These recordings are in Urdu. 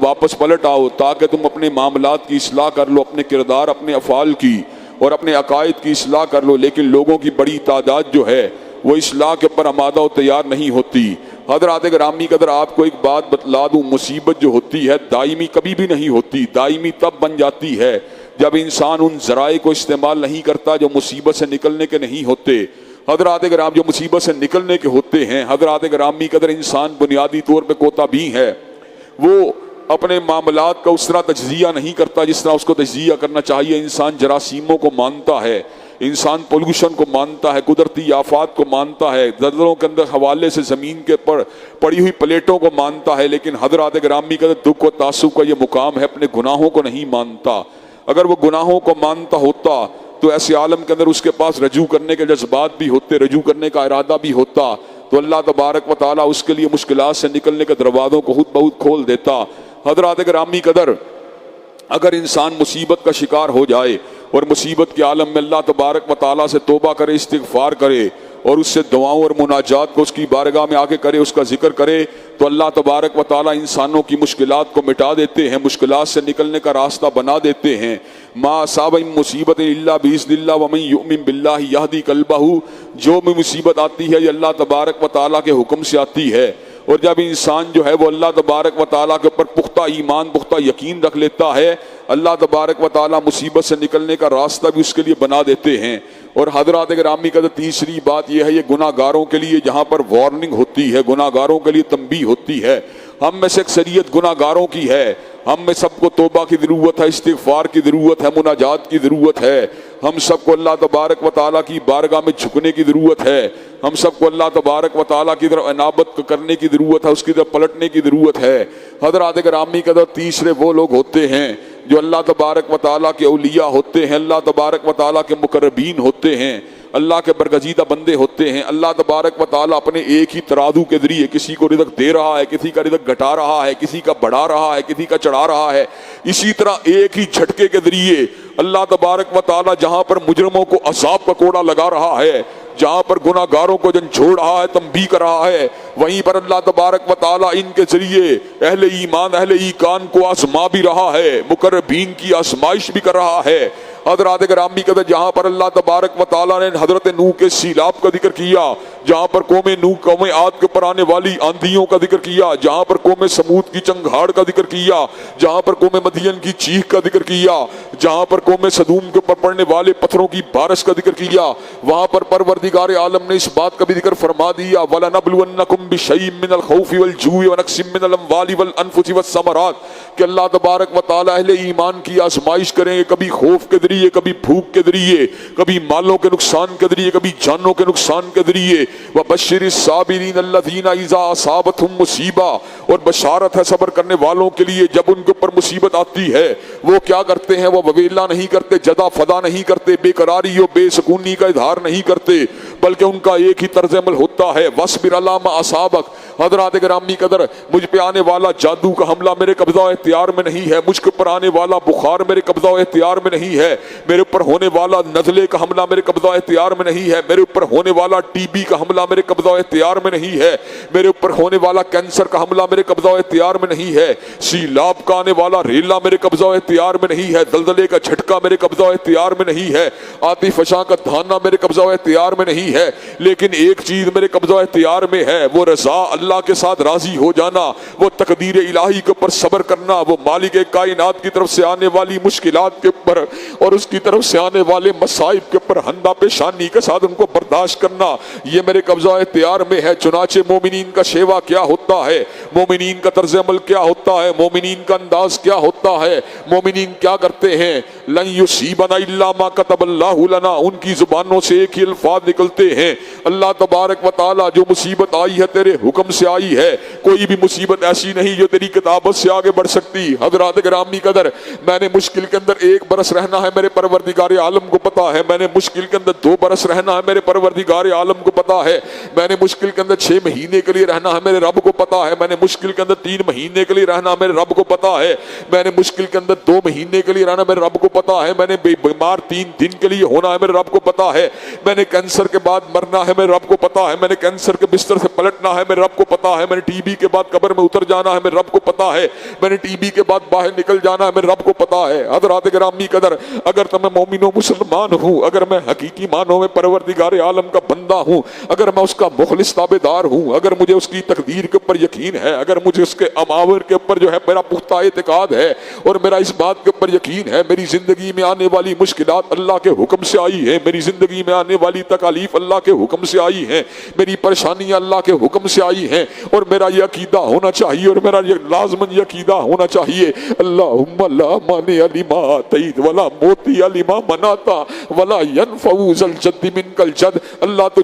واپس پلٹ آؤ تاکہ تم اپنے معاملات کی اصلاح کر لو، اپنے کردار، اپنے افعال کی اور اپنے عقائد کی اصلاح کر لو۔ لیکن لوگوں کی بڑی تعداد جو ہے وہ اصلاح کے اوپر آمادہ و تیار نہیں ہوتی۔ حضرات گرامی قدر، آپ کو ایک بات بتلا دوں، مصیبت جو ہوتی ہے دائمی کبھی بھی نہیں ہوتی، دائمی تب بن جاتی ہے جب انسان ان ذرائع کو استعمال نہیں کرتا جو مصیبت سے نکلنے کے نہیں ہوتے۔ حضرات گرام، جو مصیبت سے نکلنے کے ہوتے ہیں، حضرات گرامی قدر انسان بنیادی طور پہ کوتا بھی ہے، وہ اپنے معاملات کا اس طرح تجزیہ نہیں کرتا جس طرح اس کو تجزیہ کرنا چاہیے۔ انسان جراثیموں کو مانتا ہے، انسان پولوشن کو مانتا ہے، قدرتی آفات کو مانتا ہے، زلزلوں کے اندر حوالے سے زمین کے پر پڑی ہوئی پلیٹوں کو مانتا ہے، لیکن حضرات گرامی قدر دکھ و تعصب کا یہ مقام ہے، اپنے گناہوں کو نہیں مانتا۔ اگر وہ گناہوں کو مانتا ہوتا تو ایسے عالم کے اندر اس کے پاس رجوع کرنے کے جذبات بھی ہوتے، رجوع کرنے کا ارادہ بھی ہوتا، تو اللہ تبارک و تعالیٰ اس کے لیے مشکلات سے نکلنے کے دروازوں کو خود بخود کھول دیتا۔ حضرات گرامی قدر، اگر انسان مصیبت کا شکار ہو جائے اور مصیبت کے عالم میں اللہ تبارک و تعالیٰ سے توبہ کرے، استغفار کرے اور اس سے دعاؤں اور مناجات کو اس کی بارگاہ میں آگے کرے، اس کا ذکر کرے، تو اللہ تبارک و تعالیٰ انسانوں کی مشکلات کو مٹا دیتے ہیں، مشکلات سے نکلنے کا راستہ بنا دیتے ہیں۔ ما اصاب من مصیبت الا باذن اللہ ومن یؤمن باللہ یہدی قلبہ، جو بھی مصیبت آتی ہے یہ اللہ تبارک و تعالیٰ کے حکم سے آتی ہے، اور جب انسان جو ہے وہ اللہ تبارک و تعالیٰ کے اوپر پختہ ایمان، پختہ یقین رکھ لیتا ہے، اللہ تبارک و تعالیٰ مصیبت سے نکلنے کا راستہ بھی اس کے لیے بنا دیتے ہیں۔ اور حضرات گرامی کا تیسری بات یہ ہے، یہ گناہ گاروں کے لیے جہاں پر وارننگ ہوتی ہے، گناہ گاروں کے لیے تنبیہ ہوتی ہے۔ ہم میں سے اکثریت گناہ گاروں کی ہے، ہم میں سب کو توبہ کی ضرورت ہے، استغفار کی ضرورت ہے، مناجات کی ضرورت ہے، ہم سب کو اللہ تبارک و تعالیٰ کی بارگاہ میں جھکنے کی ضرورت ہے، ہم سب کو اللہ تبارک و تعالیٰ کی طرف انابت کرنے کی ضرورت ہے، اس کی طرف پلٹنے کی ضرورت ہے۔ حضرات گرامی قدر، تیسرے وہ لوگ ہوتے ہیں جو اللہ تبارک و تعالیٰ کے اولیاء ہوتے ہیں، اللہ تبارک و تعالیٰ کے مقربین ہوتے ہیں، اللہ کے برگزیدہ بندے ہوتے ہیں۔ اللہ تبارک و تعالیٰ اپنے ایک ہی ترازو کے ذریعے کسی کو رزق دے رہا ہے، کسی کا رزق گھٹا رہا ہے، کسی کا بڑھا رہا ہے، کسی کا چڑھا رہا ہے۔ اسی طرح ایک ہی جھٹکے کے ذریعے اللہ تبارک و تعالیٰ جہاں پر مجرموں کو عذاب کا کوڑا لگا رہا ہے، جہاں پر گناہ گاروں کو جھنجھوڑ رہا ہے، تنبیہ کر رہا ہے، وہیں پر اللہ تبارک و تعالیٰ ان کے ذریعے اہل ایمان، اہل ایقان کو آزما بھی رہا ہے، مقربین کی آزمائش بھی کر رہا ہے۔ حضرات گرامی قدر، جہاں پر اللہ تبارک و تعالیٰ نے حضرت نوح کے سیلاب کا ذکر کیا، جہاں پر قوم نوح، قوم عاد کے پر آنے والی آندھیوں کا ذکر کیا، جہاں پر قوم سمود کی چنگھاڑ کا ذکر کیا، جہاں پر قوم مدین کی چیخ کا ذکر کیا، جہاں پر قوم سدوم کے اوپر پڑنے والے پتھروں کی بارش کا ذکر کیا، وہاں پر پروردگار عالم نے اس بات کا بھی ذکر فرما دیا، وَلَنَبْلُوَنَّكُمْ بِشَيْءٍ مِّنَ الْخَوْفِ وَالْجُوعِ وَنَقْصٍ مِّنَ الْأَمْوَالِ وَالْأَنفُسِ وَالثَّمَرَاتِ، کہ اللہ تبارک و تعالیٰ اہل ایمان کی آزمائش کریں گے، کبھی خوف کے ذریعے، کبھی بھوک کے ذریعے، کبھی مالوں کے نقصان کے ذریعے، کبھی جانوں کے نقصان کے ذریعے۔ وَبَشِّرِ الصَّابِرِينَ الَّذِينَ إِذَا أَصَابَتْهُم مُّصِیبَۃٌ، اور بشارت ہے صبر کرنے والوں کے لیے جب ان کے اوپر مصیبت آتی ہے، وہ کیا کرتے ہیں؟ وہ وویلا نہیں کرتے، جدا فدا نہیں کرتے، بے قراری و بے سکونی کا اظہار نہیں کرتے، بلکہ ان کا ایک ہی طرز عمل ہوتا ہے، وَاصْبِرْ عَلَىٰ مَا أَصَابَكَ۔ حضرات گرامی قدر، مجھ پہ آنے والا جادو کا حملہ میرے قبضہ و اختیار میں نہیں ہے، مجھ کے اوپر آنے والا بخار میرے قبضہ و اختیار میں نہیں ہے، میرے اوپر ہونے والا نزلے کا حملہ میرے قبضہ و اختیار میں نہیں ہے، میرے اوپر ہونے والا ٹی بی کا حملہ میرے قبضہ و اختیار میں نہیں ہے، میرے اوپر ہونے والا کینسر کا حملہ میرے قبضہ و اختیار میں نہیں ہے، سیلاب کا آنے والا ریلا میرے قبضہ و اختیار میں نہیں ہے، زلزلے کا جھٹکا میرے قبضہ و اختیار میں نہیں ہے، آتی فشاں کا دھانا میرے قبضہ و اختیار میں نہیں ہے، لیکن ایک چیز میرے قبضہ و اختیار میں ہے، وہ رضا، اللہ کے ساتھ راضی ہو جانا، وہ تقدیر الہی کے اوپر صبر کرنا، وہ مالک کائنات کی طرف سے آنے والی مشکلات کے اوپر اور اس کی طرف سے آنے والے مصائب کے اوپر ہندا پیشانی کے ساتھ ان کو برداشت کرنا، یہ میرے قبضہ اختیار میں ہے۔ چنانچہ مومنین کا شیوا کیا ہوتا ہے، مومنین کا طرز عمل کیا ہوتا ہے، مومنین کا انداز کیا ہوتا ہے، مومنین کیا کرتے ہیں؟ لن یصیبنا الا ما کتب اللہ لنا، ان کی زبانوں سے ایک ہی الفاظ نکلتے ہیں، اللہ تبارک و تعالی جو مصیبت آئی ہے تیرے حکم سے آئی ہے، کوئی بھی مصیبت ایسی نہیں جو تیری کتابت سے آگے بڑھ سکتی۔ حضرات گرامی قدر، میں نے مشکل کے اندر 1 برس رہنا ہے، میرے پروردگار عالم کو پتا ہے، میں نے مشکل کے اندر 2 برس رہنا ہے، میرے پروردگار عالم کو پتا ہے، میں نے مشکل کے اندر 6 مہینے کے لیے رہنا ہے، میرے رب کو پتا ہے، میں نے مشکل کے اندر 3 مہینے کے لیے رہنا ہے، میرے رب کو پتا ہے، میں نے مشکل کے اندر 2 مہینے کے لیے رہنا ہے، میرے رب کو پتا ہے، میں نے بیمار 3 دن کے لیے ہونا ہے، میرے رب کو پتا ہے، میں نے کینسر کے بعد بعد مرنا ہے میرے رب کو پتا ہے, میں نے کینسر کے بستر سے پلٹنا ہے میرے رب کو پتا ہے, میں نے ٹی بی کے بعد قبر میں اتر جانا ہے میرے رب کو پتا ہے, میں نے ٹی بی کے بعد باہر نکل جانا ہے میرے رب کو پتا ہے. حضرات گرامی قدر, اگر تو میں مومن و مسلمان ہوں, اگر میں حقیقی معنوں میں پروردگار عالم کا بندہ ہوں, اگر میں اس کا مخلص تابعدار ہوں, اگر مجھے اس کی تقدیر کے اوپر یقین ہے, اگر مجھے اس کے اماور کے اوپر جو ہے میرا پختہ اعتقاد ہے, اور میرا اس بات کے اوپر یقین ہے میری زندگی میں آنے والی مشکلات اللہ کے حکم سے آئی ہیں, میری زندگی میں آنے والی تکالیف اللہ کے حکم سے آئی ہیں, میری پریشانیاں اللہ کے حکم سے آئی ہیں, اور میرا یہ عقیدہ ہونا چاہیے, اور میرا یہ لازماً یہ عقیدہ ہونا چاہیے, اللہم لا مانع لما اعطیت ولا موتی لما منعت ولا ينفع ذا الجد منک الجد. اللہ تو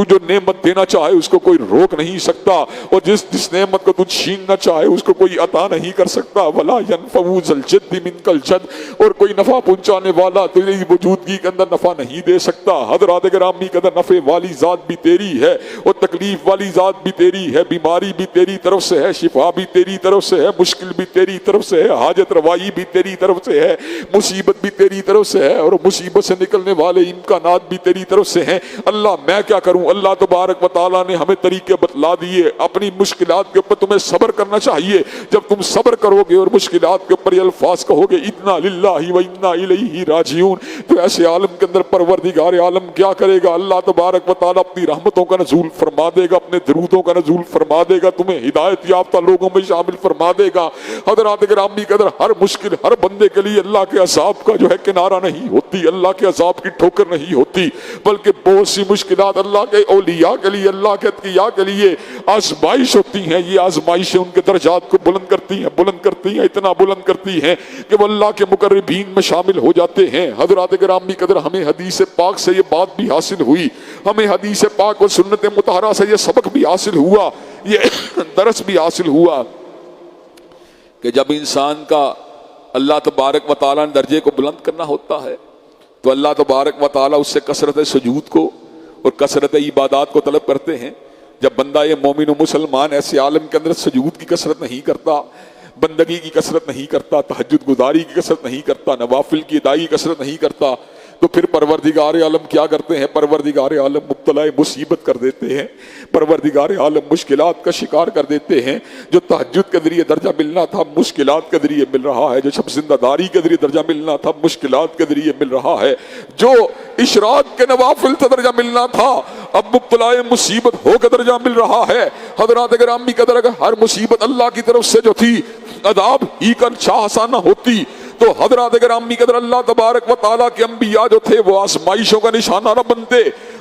جو نعمت دینا چاہے اس کو کوئی روک نہیں سکتا, اور جس نعمت کو تو چھیننا چاہے اس کو کوئی عطا نہیں کر سکتا. ولا ينفع ذا الجد منک الجد, اور کوئی نفع پہنچانے والا تیری وجودگی کے اندر نفع نہیں دے سکتا. حضرات گرامی قدر, نفع والی ذات بھی تیری ہے, اور تکلیف والی ذات بھی تیری ہے, بیماری بھی تیری طرف سے ہے, شفا بھی تیری طرف سے ہے, مشکل بھی تیری طرف سے ہے, حاجت روائی بھی تیری طرف سے ہے, مصیبت بھی تیری طرف سے ہے, اور مصیبت سے نکلنے والے امکانات بھی تیری طرف سے ہیں. اللہ میں کیا کروں؟ اللہ تبارک و تعالیٰ نے ہمیں طریقے بتلا دیے. اپنی مشکلات کے اوپر تمہیں صبر کرنا چاہیے. جب تم صبر کرو گے اور مشکلات کے اوپر یہ الفاظ کہو گے انا للہ و انا الیہ راجعون, تو ایسے عالم کے اندر پروردگار عالم کیا کرے گا؟ اللہ تبارک و تعالیٰ اپنی رحمتوں کا نزول فرما دے گا, اپنے درودوں کا نزول فرما دے گا, تمہیں ہدایت یافتہ لوگوں میں شامل فرما دے گا. حضرات گرامی قدر, ہر مشکل ہر بندے کے لیے اللہ کے عذاب کا جو ہے کنارہ نہیں ہوتی, اللہ کے عذاب کی ٹھوکر نہیں ہوتی, بلکہ بہت سی مشکلات اللہ کے اولیاء کے لیے, اللہ کے اتقیاء کے لیے آزمائش ہوتی ہیں. یہ آزمائشیں ان کے درجات کو بلند کرتی ہیں, اتنا بلند کرتی ہیں کہ وہ اللہ کے مقربین میں شامل ہو جاتے ہیں. حضرات گرامی قدر, ہمیں حدیث پاک سے یہ بات بھی حاصل ہوئی, ہمیں حدیث پاک اور سنت مطہرہ سے یہ سبق بھی حاصل ہوا, یہ درس بھی حاصل ہوا کہ جب انسان کا اللہ تبارک و تعالیٰ نے درجے کو بلند کرنا ہوتا ہے تو اللہ تبارک و تعالیٰ اس سے کثرت سجود کو اور کثرت عبادات کو طلب کرتے ہیں. جب بندہ یہ مومن و مسلمان ایسے عالم کے اندر سجود کی کثرت نہیں کرتا, بندگی کی کثرت نہیں کرتا, تہجد گزاری کی کثرت نہیں کرتا, نوافل کی ادائیگی کی کثرت نہیں کرتا, تو پھر پروردگار عالم کیا کرتے ہیں؟ پروردگار عالم مبتلا مصیبت کر دیتے ہیں, پروردگار عالم مشکلات کا شکار کر دیتے ہیں. جو تہجد کے ذریعے درجہ ملنا تھا مشکلات کے ذریعے مل رہا ہے, جو شب زندہ داری کے ذریعے درجہ ملنا تھا مشکلات کے ذریعے مل رہا ہے, جو اشراق کے نوافل سے درجہ ملنا تھا اب مبتلا مصیبت ہو کے درجہ مل رہا ہے. حضرات گرامی قدر, اگر ہر مصیبت اللہ کی طرف سے جو تھی عذاب ہی کا شاہ نہ ہوتی تو حضرات گرامی قدر اللہ تبارک و تعالیٰ کے انبیاء جو تھے وہ آزمائشوں کا نشانہ نہ بنتے.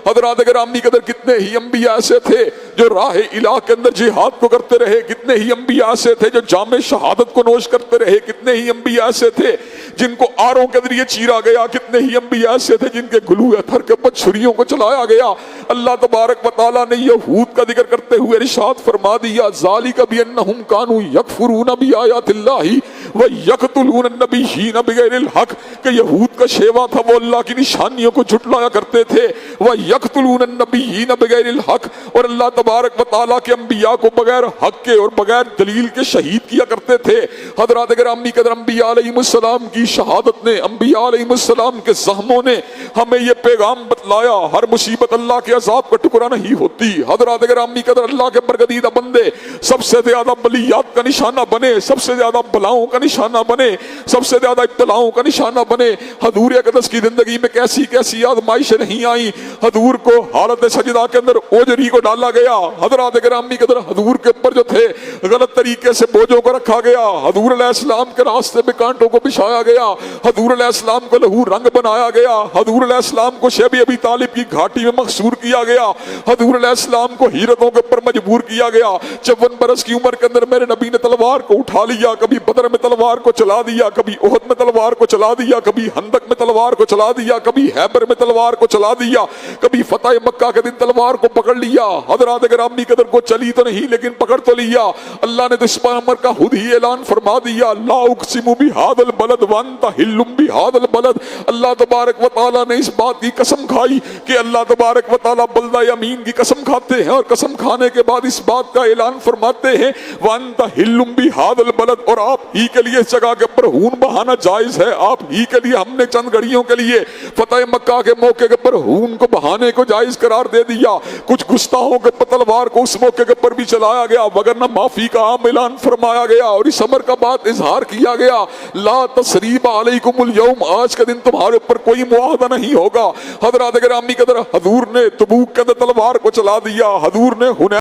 حضرات گرامی قدر, کتنے ہی انبیاء ایسے تھے جو راہ الہ کے اندر جہاد کو کرتے رہے, کتنے ہی انبیاء ایسے تھے جو جام شہادت کو نوش کرتے رہے, کتنے ہی انبیاء ایسے تھے جن کو آروں کے ذریعے چیرا گیا, کتنے ہی انبیاء ایسے تھے جن کے گلوئے تھر کے اوپر چھریوں کو چلایا گیا. اللہ تبارک و تعالیٰ نے یہود کا ذکر کرتے ہوئے ارشاد فرما دیا, ذالک بانہم کانوا یکفرون بآیات اللہ ویقتلون النبیین بغیر الحق, کہ یہود کا شیوا تھا وہ اللہ کی نشانیوں کو جھٹلایا کرتے تھے. ویقتلون النبیین بغیر الحق, اور اللہ تبارک و تعالیٰ کے انبیاء کو بغیر حق کے اور بغیر دلیل کے شہید کیا کرتے تھے. حضرات گرامی قدر, انبیاء علیہ السلام کی شہادت نے, انبیاء علیہ السلام کے زخموں نے ہمیں یہ پیغام بتلایا, ہر مصیبت اللہ کے عذاب کا ٹکڑا نہیں ہوتی. حضرات گرامی قدر, اللہ کے برگزیدہ بندے سب سے زیادہ بلیات کا نشانہ بنے, سب سے زیادہ بلاؤں کا نشانہ بنے, سب سے زیادہ ابتلاؤں کا نشانہ بنے. حضور اقدس کی زندگی میں کیسی کیسی آزمائشیں نہیں آئیں. حضور کو حالت سجدہ کے اندر اوجری کو ڈالا گیا. حضرات گرامی قدر, حضور کے اوپر جو تھے غلط طریقے سے بوجھوں کو رکھا گیا, حضور علیہ السلام کے راستے میں کانٹوں کو بچھایا گیا, حضور علیہ السلام کو لہو رنگ بنایا گیا, حضور علیہ السلام کو شیب ابی طالب کی گھاٹی میں مقصور کیا گیا, حضور علیہ السلام کو ہیرتوں کے اوپر مجبور کیا گیا. 54 برس کی عمر کے اندر میرے نبی نے تلوار کو اٹھا لیا, کبھی بدر میں تلوار کو چلا دیا, کبھی احد میں تلوار کو چلا دیا, کبھی خندق میں تلوار کو چلا دیا, کبھی خیبر میں تلوار کو چلا دیا, کبھی فتح مکہ کے دن تلوار کو پکڑ لیا. حضرات گرامی قدر کو چلی تو نہیں لیکن پکڑ تو لیا. اللہ نے تو اس پیغمبر کا خود ہی اعلان فرما دیا, لا اقسم بہذا البلد وانت حل بہذا البلد. اللہ تبارک و تعالیٰ نے اس بات کی قسم کھائی کہ اللہ تبارک و تعالیٰ بلدہ یمین کی قسم کھاتے ہیں, اور قسم کھانے کے بعد اس بات کا اعلان فرماتے ہیں وانت حل بہذا البلد, اور آپ ہی کے لیے اس جگہ کے اوپر خون بہانا جائز ہے, آپ ہی کے لیے ہم نے چند گھڑیوں کے لیے فتح مکہ کے موقع کے اوپر خون کو بہانے چلانے کو جائز قرار دے دیا. کچھ گستاخوں کے تلوار کو اس موقع کے پر بھی چلایا گیا، وگرنہ معافی کا عام اعلان فرمایا گیا اور اس امر کا بات اظہار کیا گیا، لا تثریب علیکم اليوم، آج کا دن تمہارے اوپر کوئی معاہدہ نہیں ہوگا. حضرات گرامی قدر، حضور نے تبوک کے اندر تلوار کو چلا دیا، حضور نے